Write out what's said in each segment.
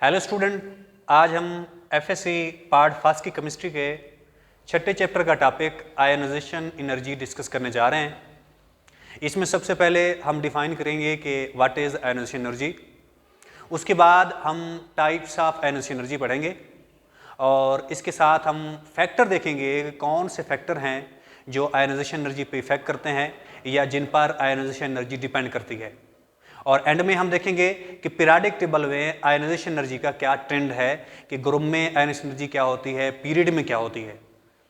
Hello student, आज हम FSc part first की केमिस्ट्री के छठे चैप्टर का टॉपिक आयोनाइजेशन एनर्जी डिस्कस करने जा रहे हैं। इसमें सबसे पहले हम डिफाइन करेंगे कि व्हाट इज़ आयोनाइजेशन एनर्जी। उसके बाद हम टाइप्स ऑफ आयोनाइजेशन एनर्जी पढ़ेंगे और इसके साथ हम फैक्टर देखेंगे कौन से फैक्टर हैं जो आयोनाइजेशन एनर्जी पे इफेक्ट करते हैं या जिन पर आयोनाइजेशन एनर्जी डिपेंड करती है। और एंड में हम देखेंगे कि पीरियोडिक टेबल में आयोनाइजेशन एनर्जी का क्या ट्रेंड है, कि ग्रुप में आयोनाइजेशन एनर्जी क्या होती है, पीरियड में क्या होती है।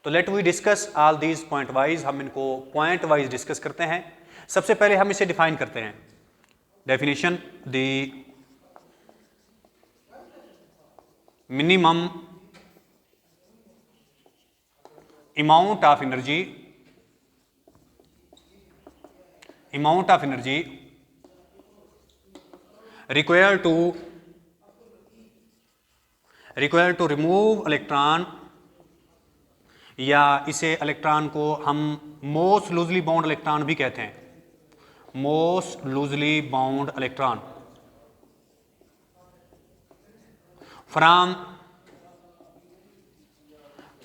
तो let we discuss all these point wise. हम इनको पॉइंट वाइज डिस्कस करते हैं। सबसे पहले हम इसे डिफाइन करते हैं। Definition: the minimum amount of energy required to remove electron, या इसे इलेक्ट्रॉन को हम मोस्ट लूजली बाउंड इलेक्ट्रॉन भी कहते हैं, most loosely bound electron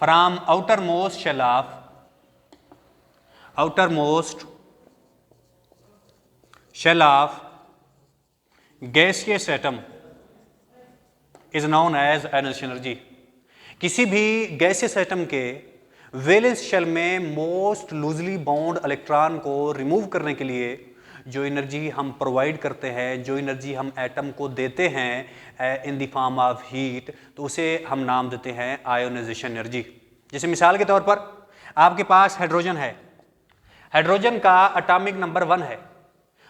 from outermost shell of gaseous atom is known as ionisation energy. किसी भी गैसियस एटम के वैलेंस शेल में मोस्ट लूजली बाउंड इलेक्ट्रॉन को रिमूव करने के लिए जो एनर्जी हम प्रोवाइड करते हैं, जो एनर्जी हम एटम को देते हैं in the form of heat, तो उसे हम नाम देते हैं आयोनाइजेशन एनर्जी। जैसे मिसाल के तौर पर आपके पास हाइड्रोजन है, हाइड्रोजन का एटॉमिक नंबर 1 है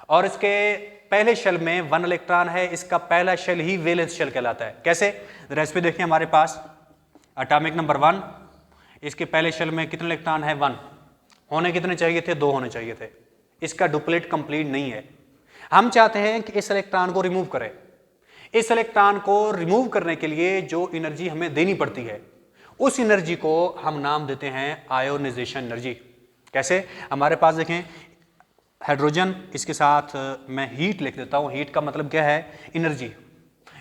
और इसके पहले शेल में 1 इलेक्ट्रॉन है। इसका पहला शेल ही वैलेंस शेल कहलाता है। कैसे? जरा इस पे देखिए, हमारे पास एटॉमिक नंबर 1, इसके पहले शेल में कितने इलेक्ट्रॉन है? 1। होने कितने चाहिए थे? 2 होने चाहिए थे। इसका डुप्लीट कंप्लीट नहीं है। हम चाहते हैं कि इस इलेक्ट्रॉन को रिमूव करें। इस इलेक्ट्रॉन को रिमूव करने के लिए जो एनर्जी हमें देनी पड़ती है, उस एनर्जी को हम नाम देते हैं आयोनाइजेशन एनर्जी। कैसे? हमारे पास देखें हाइड्रोजन, इसके साथ मैं हीट लिख देता हूं। हीट का मतलब क्या है? एनर्जी।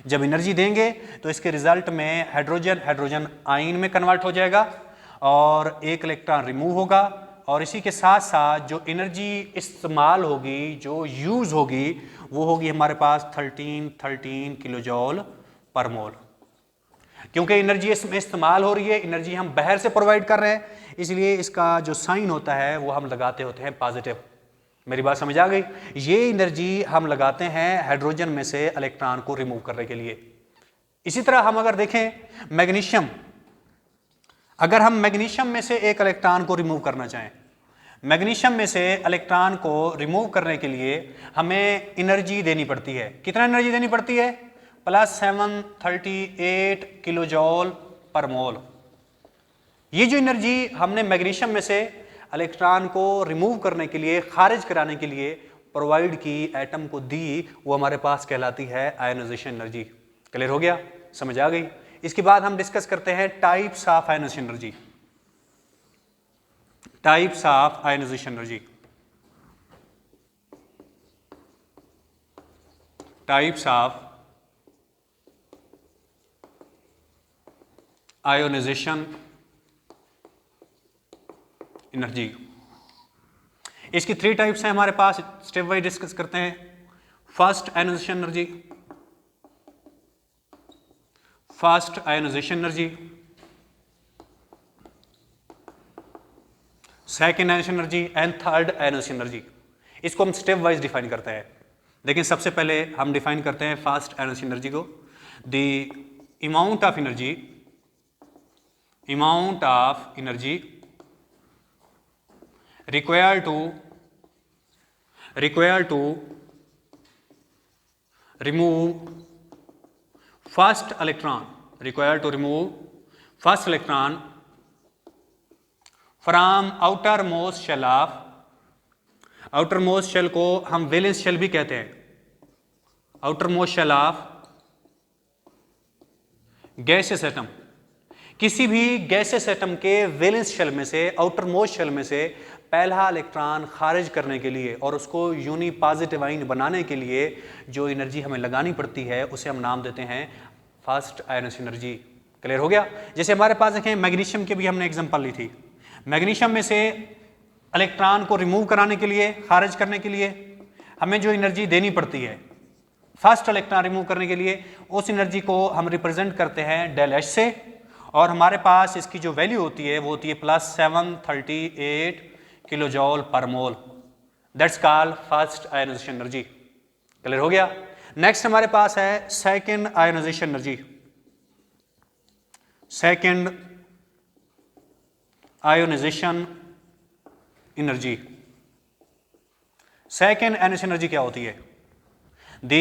जब एनर्जी देंगे तो इसके रिजल्ट में हाइड्रोजन आयन में कन्वर्ट हो जाएगा और एक इलेक्ट्रॉन रिमूव होगा, और इसी के साथ साथ जो एनर्जी इस्तेमाल होगी, जो यूज होगी, वो होगी हमारे पास 13 किलो जॉल पर मोल। क्योंकि एनर्जी इसमें इस्तेमाल हो रही है, एनर्जी हम बाहर से प्रोवाइड कर रहे हैं, इसलिए इसका जो साइन होता है वो हम लगाते होते हैं पॉजिटिव। मेरी बात समझ आ गई? ये एनर्जी हम लगाते हैं हाइड्रोजन में से इलेक्ट्रॉन को रिमूव करने के लिए। इसी तरह हम अगर देखें मैग्नीशियम, अगर हम मैग्नीशियम में से एक इलेक्ट्रॉन को रिमूव करना चाहें, मैग्नीशियम में से इलेक्ट्रॉन को रिमूव करने के लिए हमें एनर्जी देनी पड़ती है। कितना एनर्जी देनी पड़ती है? प्लस 738 किलो जॉल पर मोल। ये जो एनर्जी हमने मैग्नीशियम में से इलेक्ट्रॉन को रिमूव करने के लिए, खारिज कराने के लिए प्रोवाइड की, एटम को दी, वो हमारे पास कहलाती है आयोनाइजेशन एनर्जी। क्लियर हो गया? समझ आ गई? इसके बाद हम डिस्कस करते हैं types of ionisation energy. Types of ionisation energy. Types of ionisation energy. इसकी 3 टाइप्स हैं हमारे पास, स्टेप वाइज डिस्कस करते हैं। First ionisation energy, first ionisation energy, second ionisation energy and third ionisation energy. इसको हम स्टेप वाइज डिफाइन करते हैं। लेकिन सबसे पहले हम डिफाइन करते हैं फर्स्ट आयोनाइजेशन एनर्जी को। The amount of energy, amount of energy required to remove first electron, from outermost shell of, outermost shell को हम वैलेंस शेल भी कहते हैं, outermost shell of gaseous atom. किसी भी गैसियस एटम के वैलेंस शेल में से, आउटर मोस्ट शेल में से पहला इलेक्ट्रॉन खारिज करने के लिए और उसको यूनी पॉजिटिव आयन बनाने के लिए जो एनर्जी हमें लगानी पड़ती है उसे हम नाम देते हैं फर्स्ट आयोनाइजेशन एनर्जी। क्लियर हो गया? जैसे हमारे पास देखें मैग्नीशियम की भी हमने एग्जांपल ली थी। मैग्नीशियम में से इलेक्ट्रॉन को रिमूव कराने के लिए, खारिज करने के लिए हमें जो एनर्जी देनी पड़ती है फर्स्ट इलेक्ट्रॉन रिमूव करने के लिए, उस एनर्जी को हम रिप्रेजेंट करते हैं डेल एच से, और हमारे पास इसकी जो वैल्यू होती है वो होती है +738 kilojoule per mole. That's called first ionisation energy. Clear हो गया? नेक्स्ट हमारे पास है second ionisation energy. Second ionisation energy. Second ionisation energy क्या होती है? The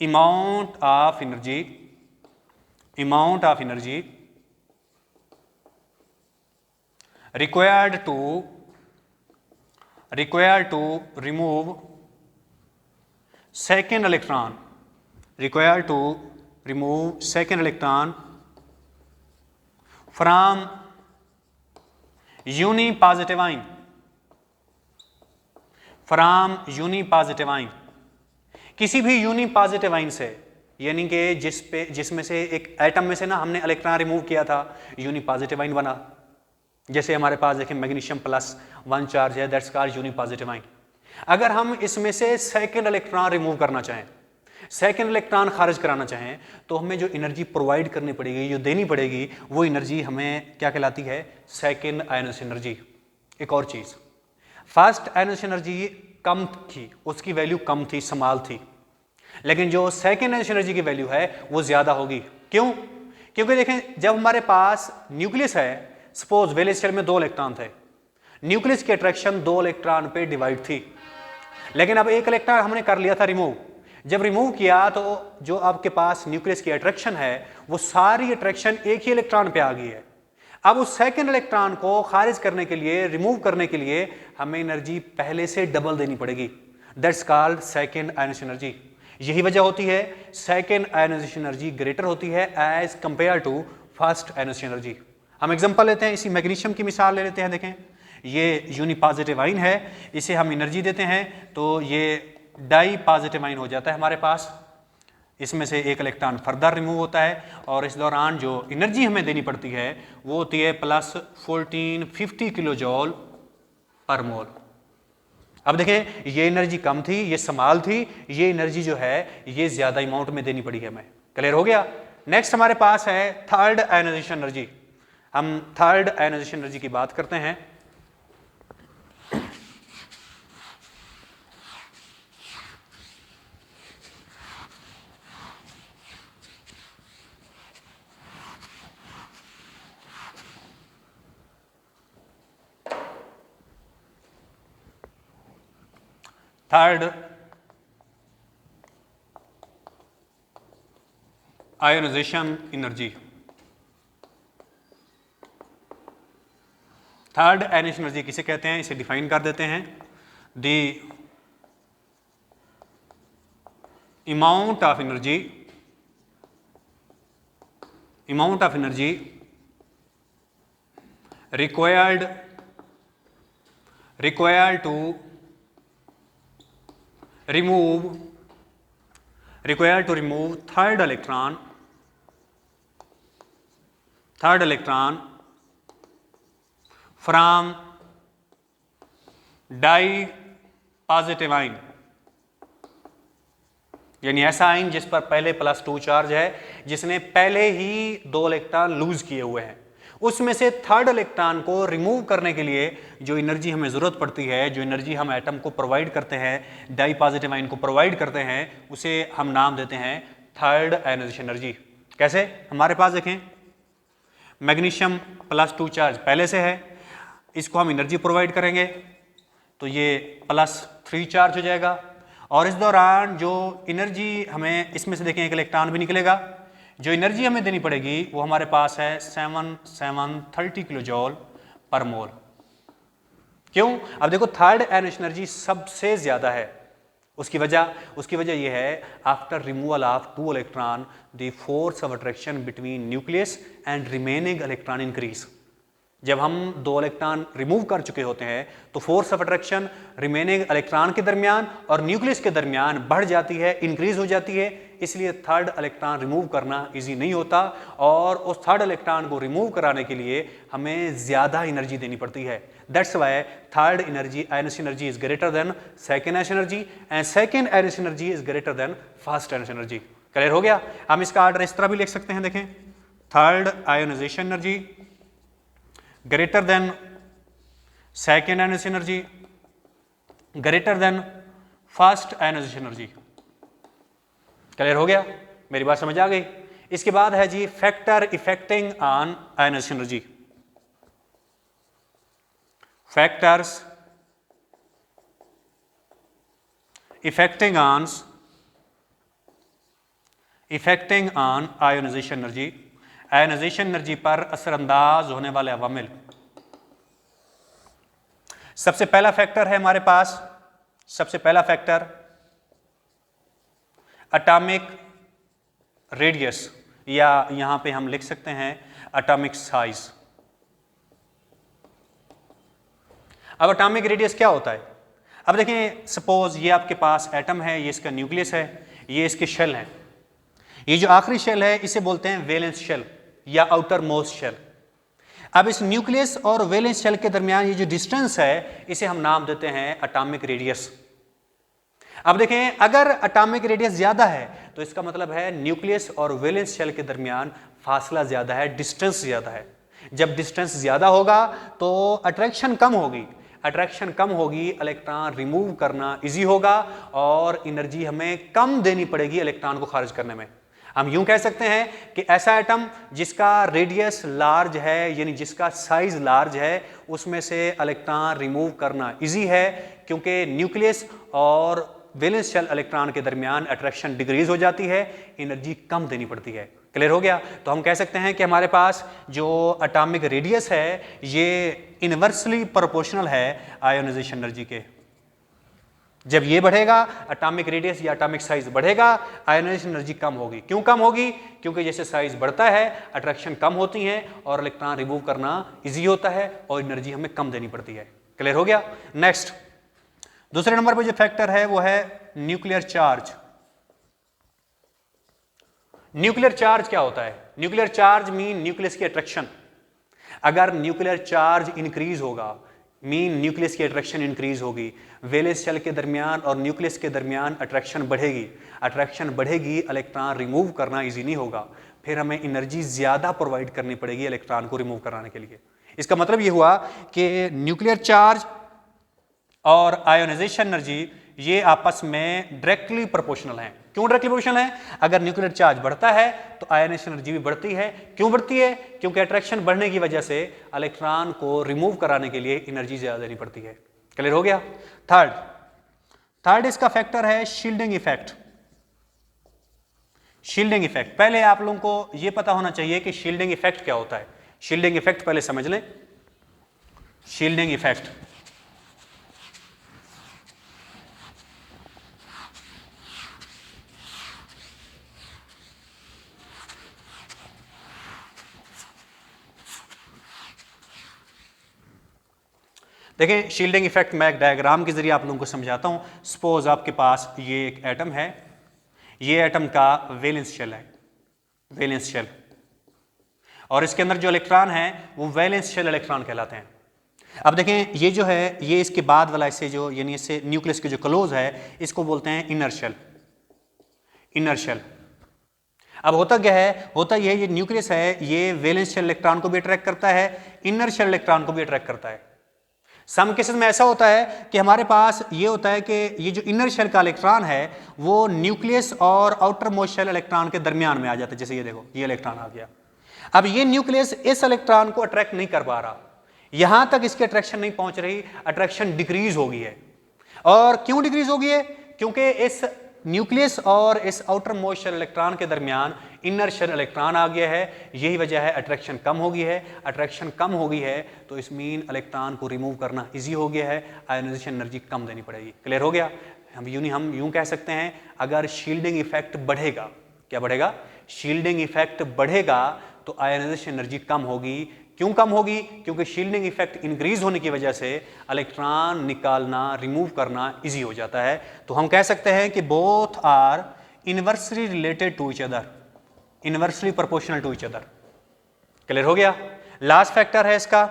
amount of energy required to remove second electron from unipositive ion, किसी भी यूनिपॉजिटिव आयन से, यानी कि जिसमें से एक एटम में से ना हमने इलेक्ट्रॉन रिमूव किया था, यूनिपॉजिटिव आयन बना। जैसे हमारे पास देखें मैग्नीशियम +1 चार्ज है, दैट्स कॉल्ड यूनिपॉजिटिव आयन। अगर हम इसमें से सेकंड इलेक्ट्रॉन रिमूव करना चाहें, सेकंड इलेक्ट्रॉन खारिज कराना चाहें, तो हमें जो एनर्जी प्रोवाइड करनी पड़ेगी, जो देनी पड़ेगी, वो एनर्जी हमें क्या कहलाती है? Second ionisation energy. एक और चीज, फर्स्ट आयोनाइजेशन एनर्जी कम थी, उसकी वैल्यू कम थी, स्मॉल थी, लेकिन जो सेकेंड आयोनाइजेशन एनर्जी की वैल्यू है वो ज्यादा होगी। क्यों? क्योंकि देखें जब हमारे पास न्यूक्लियस है, सपोज वैलेंस शेल में 2 इलेक्ट्रॉन थे, न्यूक्लियस की अट्रैक्शन 2 इलेक्ट्रॉन पे डिवाइड थी, लेकिन अब एक इलेक्ट्रॉन हमने कर लिया था रिमूव। जब रिमूव किया तो जो आपके पास न्यूक्लियस की अट्रैक्शन है वो सारी अट्रैक्शन एक ही इलेक्ट्रॉन पे आ गई है। अब उस सेकंड इलेक्ट्रॉन को खारिज करने के लिए, रिमूव करने के लिए हमें एनर्जी पहले से डबल देनी पड़ेगी। That's called second ionisation energy. यही वजह होती है सेकंड आयोनाइजेशन एनर्जी ग्रेटर होती है as compare to first ionisation energy. हम एग्जांपल लेते हैं, इसी मैग्नीशियम की मिसाल ले लेते हैं। देखें ये यूनिपॉजिटिव आयन है, इसे हम एनर्जी देते हैं तो ये डाई पॉजिटिव आयन हो जाता है हमारे पास। इसमें से एक इलेक्ट्रॉन फर्दर रिमूव होता है और इस दौरान जो एनर्जी हमें देनी पड़ती है वो होती है +1450 किलो जॉल पर मोल। अब देखें ये एनर्जी कम थी, ये स्मॉल थी, ये एनर्जी जो है ये ज्यादा अमाउंट में देनी पड़ी है हमें। क्लियर हो गया? नेक्स्ट हमारे पास है थर्ड आयोनाइजेशन एनर्जी। हम थर्ड आयोनाइजेशन एनर्जी की बात करते हैं। Third ionisation energy. Third ionisation energy किसे कहते हैं, इसे डिफाइन कर देते हैं। The amount of energy required to remove third electron from di-positive ion, यानी ऐसा आयन जिस पर पहले +2 चार्ज है, जिसने पहले ही 2 इलेक्ट्रॉन लूज किए हुए हैं, उसमें से थर्ड इलेक्ट्रॉन को रिमूव करने के लिए जो एनर्जी हमें जरूरत पड़ती है, जो एनर्जी हम एटम को प्रोवाइड करते हैं, डाई पॉजिटिव आयन को प्रोवाइड करते हैं, उसे हम नाम देते हैं थर्ड आयोनाइजेशन एनर्जी। कैसे? हमारे पास देखें मैग्नीशियम +2 चार्ज पहले से है, इसको हम एनर्जी प्रोवाइड करेंगे तो ये +3 चार्ज हो जाएगा, और इस दौरान जो एनर्जी हमें इसमें से देखें एक इलेक्ट्रॉन भी निकलेगा, जो एनर्जी हमें देनी पड़ेगी वो हमारे पास है 730 किलो जॉल पर मोल। क्यों? अब देखो थर्ड आयोनाइजेशन एनर्जी सबसे ज्यादा है, उसकी वजह यह है after removal of 2 electron the force of attraction between nucleus and remaining electron increase. जब हम 2 इलेक्ट्रॉन रिमूव कर चुके होते हैं तो force of attraction remaining electron के दरमियान और न्यूक्लियस के दरमियान बढ़ जाती है, इंक्रीज हो जाती है। इसलिए थर्ड इलेक्ट्रॉन रिमूव करना इजी नहीं होता, और उस थर्ड इलेक्ट्रॉन को रिमूव कराने के लिए हमें ज़्यादा एनर्जी देनी पड़ती है। That's why third energy ionisation energy is greater than second ionisation energy, and second ionisation energy is greater than first ionisation energy. Clear हो गया? हम इसका ऑर्डर इस तरह भी लिख सकते हैं, देखें, third ionisation energy greater than second ionisation energy greater than first ionisation energy. Clear हो गया? मेरी बात समझ आ गई? इसके बाद है जी factor affecting on ionisation energy. Factors affecting on ionisation energy, ionisation energy पर असरअंदाज होने वाले अवामिल। सबसे पहला फैक्टर है हमारे पास, सबसे पहला फैक्टर एटॉमिक रेडियस, या यहां पे हम लिख सकते हैं एटॉमिक साइज। अब एटॉमिक रेडियस क्या होता है? अब देखें, सपोज ये आपके पास एटम है, ये इसका न्यूक्लियस है, ये इसके शेल है, ये जो आखिरी शेल है इसे बोलते हैं वैलेंस शेल या आउटर मोस्ट शेल। अब इस न्यूक्लियस और वैलेंस शेल के दरमियान ये जो डिस्टेंस है इसे हम नाम देते हैं एटॉमिक रेडियस। अब देखें, अगर एटॉमिक रेडियस ज्यादा है तो इसका मतलब है न्यूक्लियस और वैलेंस शेल के दरमियान फासला ज्यादा है, डिस्टेंस ज्यादा है। जब डिस्टेंस ज्यादा होगा तो अट्रैक्शन कम होगी, अट्रैक्शन कम होगी, इलेक्ट्रॉन रिमूव करना इजी होगा और एनर्जी हमें कम देनी पड़ेगी इलेक्ट्रॉन को खारिज करने में। हम यूं कह सकते हैं कि ऐसा एटम जिसका रेडियस लार्ज है, यानी जिसका साइज लार्ज है, उसमें से इलेक्ट्रॉन रिमूव करना इजी है, क्योंकि न्यूक्लियस और वैलेंस शेल इलेक्ट्रॉन के दरमियान अट्रैक्शन डिक्रीज हो जाती है, एनर्जी कम देनी पड़ती है। क्लियर हो गया? तो हम कह सकते हैं कि हमारे पास जो एटॉमिक रेडियस है ये इनवर्सली प्रोपोर्शनल है आयोनाइजेशन एनर्जी के। जब ये बढ़ेगा, एटॉमिक रेडियस या एटॉमिक साइज बढ़ेगा, आयोनाइजेशन एनर्जी कम होगी। क्यों कम होगी? क्योंकि जैसे साइज बढ़ता है अट्रैक्शन कम होती है और इलेक्ट्रॉन रिमूव करना इजी होता है और एनर्जी हमें कम देनी पड़ती है। क्लियर हो गया? नेक्स्ट, दूसरे नंबर पर जो फैक्टर है वो है न्यूक्लियर चार्ज। न्यूक्लियर चार्ज क्या होता है? न्यूक्लियर चार्ज मीन न्यूक्लियस की अट्रैक्शन। अगर न्यूक्लियर चार्ज इंक्रीज होगा मीन न्यूक्लियस की अट्रैक्शन इंक्रीज होगी, वैलेंस शेल के दरमियान और न्यूक्लियस के दरमियान अट्रैक्शन बढ़ेगी, अट्रैक्शन बढ़ेगी, इलेक्ट्रॉन रिमूव करना इजी नहीं होगा, फिर हमें एनर्जी ज्यादा प्रोवाइड करनी पड़ेगी इलेक्ट्रॉन को रिमूव कराने के लिए। इसका मतलब ये हुआ कि न्यूक्लियर चार्ज और आयोनाइजेशन एनर्जी ये आपस में डायरेक्टली प्रोपोर्शनल हैं। क्यों डायरेक्टली प्रोपोर्शनल है? अगर न्यूक्लियर चार्ज बढ़ता है तो आयोनाइजेशन एनर्जी भी बढ़ती है। क्यों बढ़ती है? क्योंकि अट्रैक्शन बढ़ने की वजह से इलेक्ट्रॉन को रिमूव कराने के लिए एनर्जी ज्यादा देनी पड़ती है। क्लियर हो गया? थर्ड इसका फैक्टर है शील्डिंग इफेक्ट। शील्डिंग इफेक्ट, पहले आप लोगों को यह पता होना चाहिए कि शील्डिंग इफेक्ट क्या होता है। शील्डिंग इफेक्ट पहले समझ लें। शील्डिंग इफेक्ट, देखें शील्डिंग इफेक्ट मैं एक डायग्राम के जरिए आप लोगों को समझाता हूं। सपोज आपके पास ये एक एटम है, ये एटम का वैलेंस शेल है, वैलेंस शेल, और इसके अंदर जो इलेक्ट्रॉन है वो वैलेंस शेल इलेक्ट्रॉन कहलाते हैं। अब देखें ये जो है ये इसके बाद वाला इससे जो यानी इससे न्यूक्लियस के जो क्लोज है इसको बोलते हैं इनर शेल, इनर शेल। अब होता क्या है? होता ये न्यूक्लियस है ये वैलेंस शेल इलेक्ट्रॉन को भी अट्रैक्ट करता है, इनर शेल इलेक्ट्रॉन को भी अट्रैक्ट करता है। सम केसेस में ऐसा होता है कि हमारे पास ये होता है कि ये जो इनर शेल का इलेक्ट्रॉन है वो न्यूक्लियस और आउटर मोस्ट शेल इलेक्ट्रॉन के दरमियान में आ जाता है। जैसे ये देखो ये इलेक्ट्रॉन आ गया। अब ये न्यूक्लियस इस इलेक्ट्रॉन को अट्रैक्ट नहीं कर पा रहा, यहां तक इसकी अट्रैक्शन नहीं पहुंच रही, अट्रैक्शन डिक्रीज हो गई है। और क्यों डिक्रीज हो गई है? क्योंकि इस न्यूक्लियस और इस आउटर मोस्ट शेल इलेक्ट्रॉन के दरमियान इनर शेल इलेक्ट्रॉन आ गया है। यही वजह है अट्रैक्शन कम हो गई है। अट्रैक्शन कम हो गई है तो इस मीन इलेक्ट्रॉन को रिमूव करना इजी हो गया है, आयोनाइजेशन एनर्जी कम देनी पड़ेगी। क्लियर हो गया? हम यूं कह सकते हैं अगर शील्डिंग इफेक्ट बढ़ेगा, क्या बढ़ेगा? शील्डिंग इफेक्ट बढ़ेगा तो आयोनाइजेशन एनर्जी कम होगी। क्यों कम होगी? क्योंकि शील्डिंग इफेक्ट इंक्रीज होने की वजह से इलेक्ट्रॉन निकालना, रिमूव करना इजी हो जाता है। तो हम कह सकते हैं कि both are inversely related to each other, inversely proportional to each other. Clear हो गया। लास्ट फैक्टर है इसका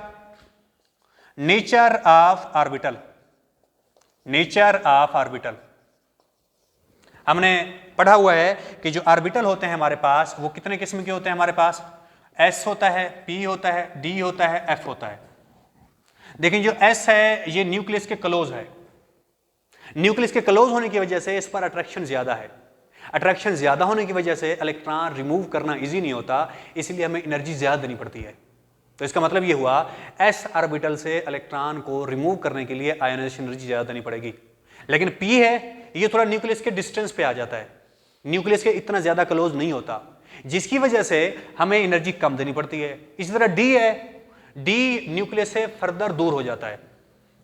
nature of orbital, nature of orbital. हमने पढ़ा हुआ है कि जो ऑर्बिटल होते हैं हमारे पास वो कितने किस्म के होते हैं हमारे पास, s होता है, p होता है, d होता है, f होता है। देखिए जो s है ये न्यूक्लियस के क्लोज है, न्यूक्लियस के क्लोज होने की वजह से इस पर अट्रैक्शन ज्यादा है, अट्रैक्शन ज्यादा होने की वजह से इलेक्ट्रॉन रिमूव करना इजी नहीं होता, इसलिए हमें एनर्जी ज्यादा देनी पड़ती है। तो इसका मतलब ये हुआ s ऑर्बिटल से इलेक्ट्रॉन को रिमूव करने के लिए आयोनाइजेशन एनर्जी ज्यादा देनी पड़ेगी। लेकिन p है ये थोड़ा न्यूक्लियस के डिस्टेंस पे आ जाता है, न्यूक्लियस के इतना ज्यादा क्लोज नहीं होता, जिसकी वजह से हमें एनर्जी कम देनी पड़ती है। इसी तरह d है, d न्यूक्लियस से फर्दर दूर हो जाता है,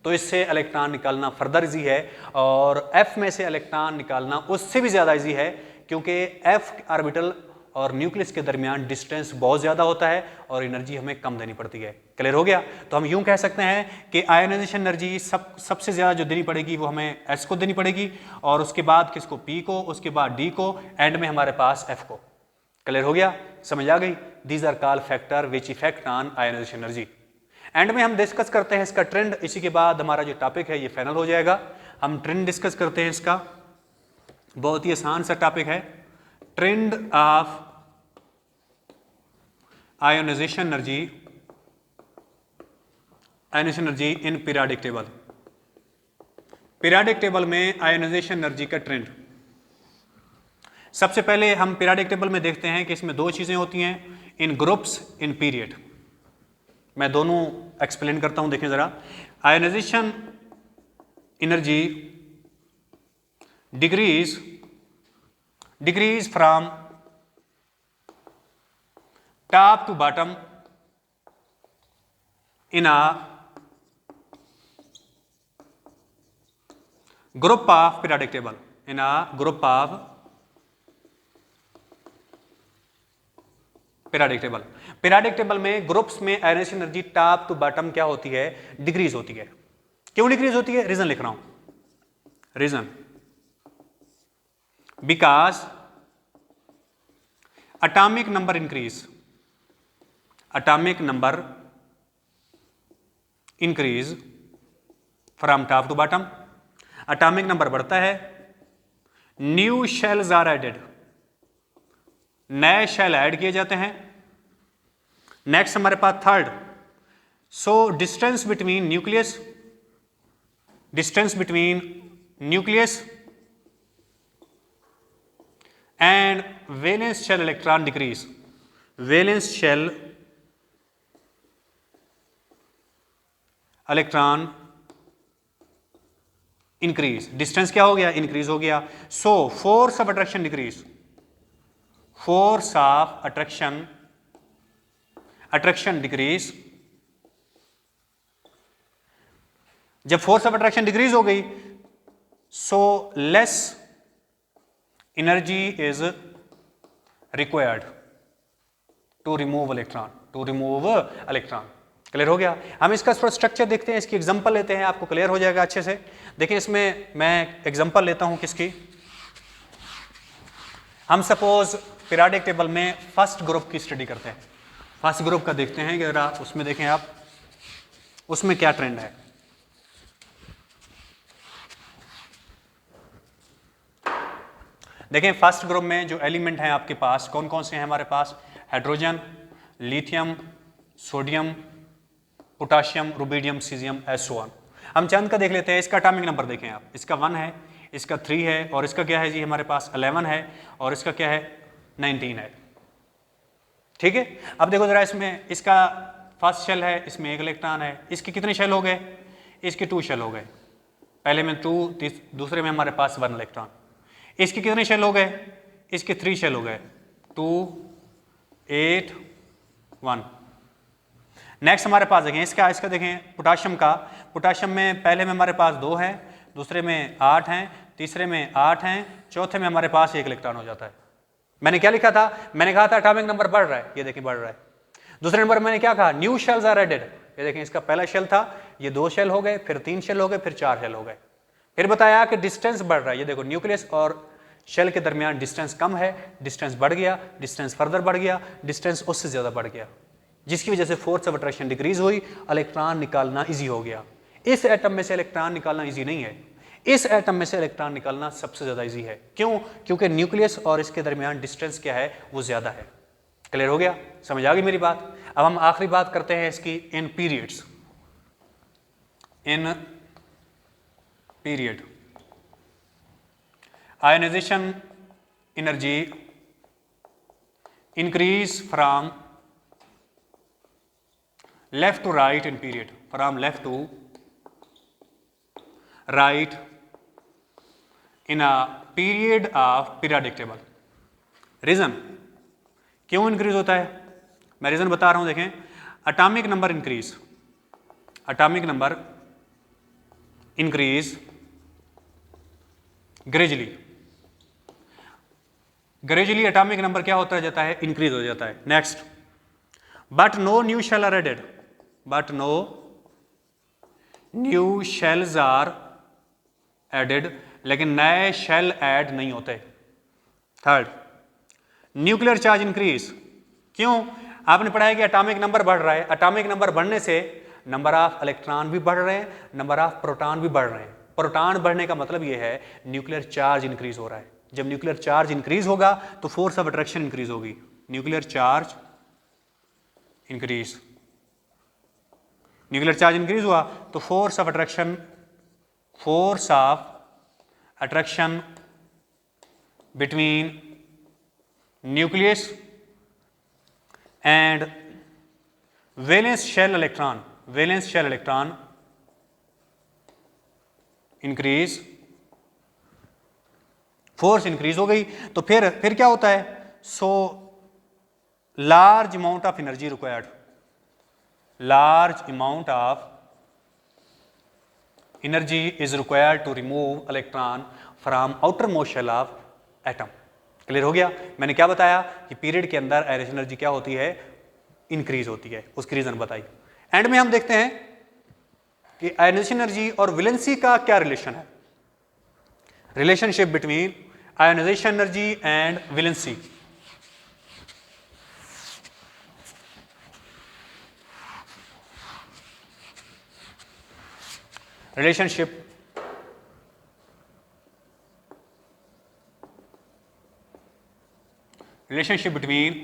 तो इससे इलेक्ट्रॉन निकालना फर्दर इजी है, और f में से इलेक्ट्रॉन निकालना उससे भी ज्यादा इजी है, क्योंकि f ऑर्बिटल और न्यूक्लियस के दरमियान डिस्टेंस बहुत ज्यादा होता है और एनर्जी हमें कम देनी पड़ती है। क्लियर हो गया। तो हम यूं कह सकते हैं कि आयोनाइजेशन एनर्जी सबसे ज्यादा जो देनी पड़ेगी वो हमें s को देनी पड़ेगी, और उसके बाद किसको, p को, उसके बाद d को, एंड में हमारे पास f को। क्लियर हो गया, समझ आ गई। These are called factor which effect on ionisation energy. End में हम डिस्कस करते हैं इसका ट्रेंड, इसी के बाद हमारा जो टॉपिक है ये फाइनल हो जाएगा। हम ट्रेंड डिस्कस करते हैं इसका, बहुत ही आसान सा टॉपिक है, trend of ionisation energy, ionisation energy in periodic table. Periodic table में आयोनाइजेशन एनर्जी का ट्रेंड। सबसे पहले हम पीरियोडिक टेबल में देखते हैं कि इसमें दो चीजें होती हैं, इन ग्रुप्स, इन पीरियड। मैं दोनों एक्सप्लेन करता हूं, देखें जरा। Ionisation energy decrease from top to bottom in a group of periodic table, in a group of periodic table. Periodic table में ग्रुप्स में ionisation energy top to bottom क्या होती है, डिक्रीज होती है। क्यों डिक्रीज होती है, रीजन लिख रहा हूं, reason because atomic number increase, atomic number increase from top to bottom, atomic number बढ़ता है, न्यू शेल्स आर एडेड, नए शेल ऐड किए जाते हैं। नेक्स्ट हमारे पास third, so distance between nucleus, distance between nucleus and valence shell electron decrease, valence shell electron increase, distance क्या हो गया, इंक्रीज हो गया। So force of attraction decrease, force of attraction, attraction decrease. जब फोर्स ऑफ अट्रैक्शन डिक्रीज हो गई, so less energy is required to remove electron, to remove electron. Clear हो गया। हम इसका थोड़ा स्ट्रक्चर देखते हैं, इसकी एग्जांपल लेते हैं, आपको क्लियर हो जाएगा अच्छे से। देखिए इसमें मैं एग्जांपल लेता हूं किसकी, हम सपोज पीरियोडिक टेबल में फर्स्ट ग्रुप की स्टडी करते हैं, फर्स्ट ग्रुप का देखते हैं कि अगर आप उसमें देखें आप उसमें क्या ट्रेंड है। देखें फर्स्ट ग्रुप में जो एलिमेंट हैं आपके पास कौन कौन से हैं हमारे पास, hydrogen, lithium, sodium, potassium, rubidium, caesium, SO1। हम चंद का देख लेते हैं। इसका एटॉमिक नंबर देखें आप, इसका 1 है, इसका 3 है, और इसका क्या है जी हमारे पास 11 है, और इसका क्या है 19 है। ठीक है, अब देखो जरा इसमें इसका फर्स्ट शेल है, इसमें 1 इलेक्ट्रॉन है, इसके कितने शेल हो गए, इसके 2 शेल हो गए, पहले में 2, दूसरे में हमारे पास 1 इलेक्ट्रॉन। इसके कितने शेल हो गए, इसके 3 शेल हो गए, 2, 8, 1। नेक्स्ट हमारे पास देखें इसका देखें पोटाशियम का, पोटाशियम में पहले में हमारे पास 2 हैं, दूसरे में 8 हैं, तीसरे में 8 हैं, चौथे में हमारे पास 1 इलेक्ट्रॉन हो जाता है। मैंने क्या लिखा था, मैंने कहा था एटॉमिक नंबर बढ़ रहा है, ये देखें बढ़ रहा है। दूसरे नंबर मैंने क्या कहा, न्यू शेल्स आर एडेड, ये देखें इसका पहला शेल था, ये 2 शेल हो गए, फिर 3 शेल हो गए, फिर 4 शेल हो गए। फिर बताया कि डिस्टेंस बढ़ रहा है, ये देखो न्यूक्लियस और शेल के दरमियान डिस्टेंस कम है, डिस्टेंस बढ़ गया, डिस्टेंस फर्दर बढ़ गया, डिस्टेंस उससे ज़्यादा बढ़ गया, जिसकी वजह से फोर्स ऑफ अट्रैक्शन डिक्रीज हुई, इलेक्ट्रॉन निकालना ईजी हो गया। इस एटम में से इलेक्ट्रॉन निकालना ईजी नहीं है, इस एटम में से इलेक्ट्रॉन निकालना सबसे ज़्यादा ईजी है। क्यों? क्योंकि न्यूक्लियस और इसके दरमियान डिस्टेंस क्या है, वो ज़्यादा है। क्लियर हो गया? समझ आ गई मेरी बात? अब हम आखिरी बात करते हैं इसकी in periods. In period ionisation energy increase from left to right in period, from left to right in a period of periodic table. Reason क्यों इंक्रीज होता है? मैं रीजन बता रहा हूं, देखें। Atomic number increase, atomic number increase gradually, gradually atomic number क्या होता जाता है, इंक्रीज हो जाता है। Next, but no new shell are added, but no new shells are added, लेकिन नए शेल ऐड नहीं होते। Third, nuclear charge increase. क्यों? आपने पढ़ा है कि एटॉमिक नंबर बढ़ रहा है, एटॉमिक नंबर बढ़ने से नंबर ऑफ इलेक्ट्रॉन भी बढ़ रहे हैं, नंबर ऑफ प्रोटॉन भी बढ़ रहे हैं। प्रोटॉन बढ़ने का मतलब यह है न्यूक्लियर चार्ज इंक्रीज हो रहा है। जब न्यूक्लियर चार्ज इंक्रीज होगा तो फोर्स ऑफ अट्रैक्शन इंक्रीज होगी। Nuclear charge increase, nuclear charge increase हुआ तो force of attraction, force of attraction between nucleus and valence shell electron, valence shell electron increase, force increase हो गई तो फिर क्या होता है? So large amount of energy required, large amount of energy is required to remove electron from outermost shell of atom. Clear हो गया? मैंने क्या बताया कि पीरियड के अंदर आयनाइजेशन एनर्जी क्या होती है, इंक्रीज होती है, उसकी रीजन बताई। एंड में हम देखते हैं कि आयनाइजेशन एनर्जी और वैलेंसी का क्या रिलेशन है, relationship between ionisation energy and valency. Relationship between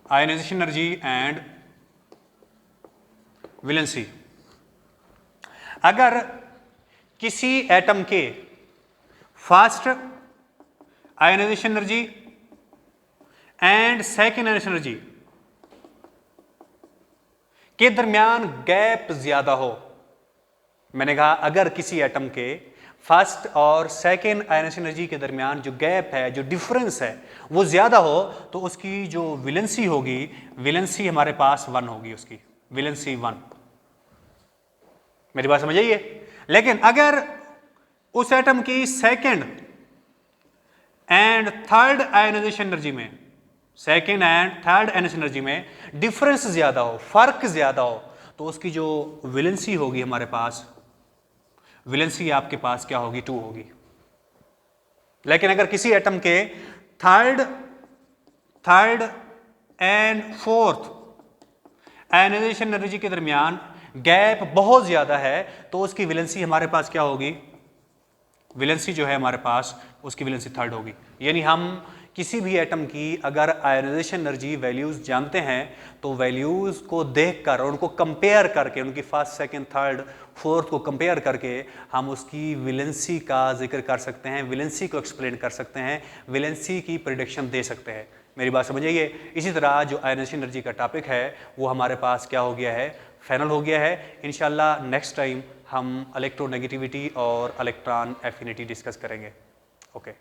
ionization energy and valency. अगर किसी एटम के first ionisation energy and second ionisation energy के दरमियान गैप ज्यादा हो, मैंने कहा अगर किसी एटम के फर्स्ट और सेकेंड आयनाइजेशन एनर्जी के दरमियान जो गैप है, जो डिफरेंस है, वो ज्यादा हो तो उसकी जो वैलेंसी होगी, वैलेंसी हमारे पास 1 होगी, उसकी वैलेंसी 1। मेरी बात समझ आइए? लेकिन अगर उस एटम की second and third ionisation energy में, second and third ionisation energy में डिफरेंस ज्यादा हो, फर्क ज्यादा हो, तो उसकी जो वैलेंसी होगी हमारे पास, वैलेंसी आपके पास क्या होगी, 2 होगी। लेकिन अगर किसी एटम के third and fourth ionisation energy के दरमियान गैप बहुत ज्यादा है तो उसकी वैलेंसी हमारे पास क्या होगी, वैलेंसी जो है हमारे पास, उसकी वैलेंसी 3rd होगी। यानी हम किसी भी एटम की अगर आयनाइजेशन एनर्जी वैल्यूज जानते हैं तो वैल्यूज को देखकर और उनको कंपेयर करके, उनकी फर्स्ट, सेकंड, थर्ड, फोर्थ को कंपेयर करके हम उसकी वैलेंसी का जिक्र कर सकते हैं, वैलेंसी को एक्सप्लेन कर सकते हैं, वैलेंसी की प्रेडिक्शन दे सकते हैं। मेरी बात समझिए? इसी तरह जो आयनाइजेशन एनर्जी का टॉपिक है वो हमारे पास क्या हो गया है, फाइनल हो गया है। इंशाल्लाह नेक्स्ट टाइम हम इलेक्ट्रोनेगेटिविटी और इलेक्ट्रॉन एफिनिटी डिस्कस करेंगे। ओके।